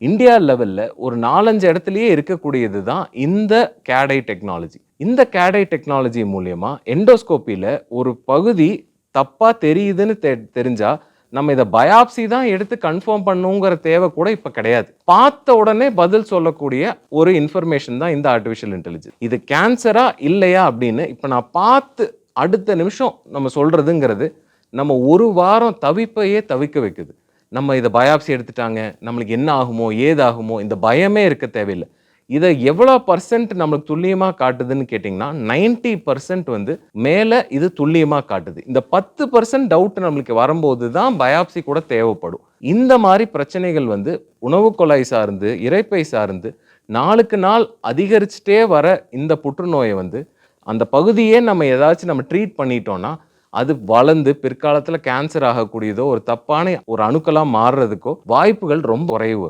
India லெவல்ல ஒரு 4, 5 இடத்துலயே இருக்கக்கூடியது தான் இந்த கேடை டெக்னாலஜி. இந்த கேடை டெக்னாலஜி மூலியமா எண்டோஸ்கோப்பில ஒரு பகுதி தப்பா தெரியுதுன்னு தெரிஞ்சா, நம்ம இத பயாப்சி தான் எடுத்து கன்ஃபார்ம் பண்ணணுங்கிற தேவை கூட இப்ப கிடையாது. பார்த்த உடனே பதில் சொல்லக்கூடிய ஒரு இன்ஃபர்மேஷன் தான் இந்த ஆர்டிஃபிஷியல் இன்டெலிஜென்ஸ். இது கேன்சரா இல்லையா அப்படின்னு இப்ப நான் பார்த்து அடுத்த நிமிஷம் நம்ம சொல்றதுங்கிறது, நம்ம ஒரு வாரம் தவிப்பையே தவிக்க வைக்குது. நம்ம இத பயாப்சி எடுத்துட்டாங்க, நம்மளுக்கு என்ன ஆகுமோ, ஏதாகுமோ இந்த பயமே இருக்க தேவையில்ல. இத எவ்வளோ பெர்சென்ட் நம்மளுக்கு துல்லியமா காட்டுதுன்னு கேட்டீங்கன்னா, 90% வந்து மேல இது துல்லியமா காட்டுது. இந்த 10% டவுட் நம்மளுக்கு வரும்போது தான் பயாப்சி கூட தேவைப்படும். இந்த மாரி பிரச்சனைகள் வந்து உணவு குழாய் சார்ந்து, இரைப்பை சார்ந்து நாளுக்கு நாள் அதிகரிச்சுட்டே வர இந்த புற்றுநோய வந்து, அந்த பகுதியே நம்ம ஏதாச்சும் நம்ம ட்ரீட் பண்ணிட்டோம்னா, அது வளர்ந்து பிற்காலத்துல கேன்சர் ஆகக்கூடியதோ, ஒரு தப்பான ஒரு அணுக்களா மாறுறதுக்கோ வாய்ப்புகள் ரொம்ப குறைவு வரும்.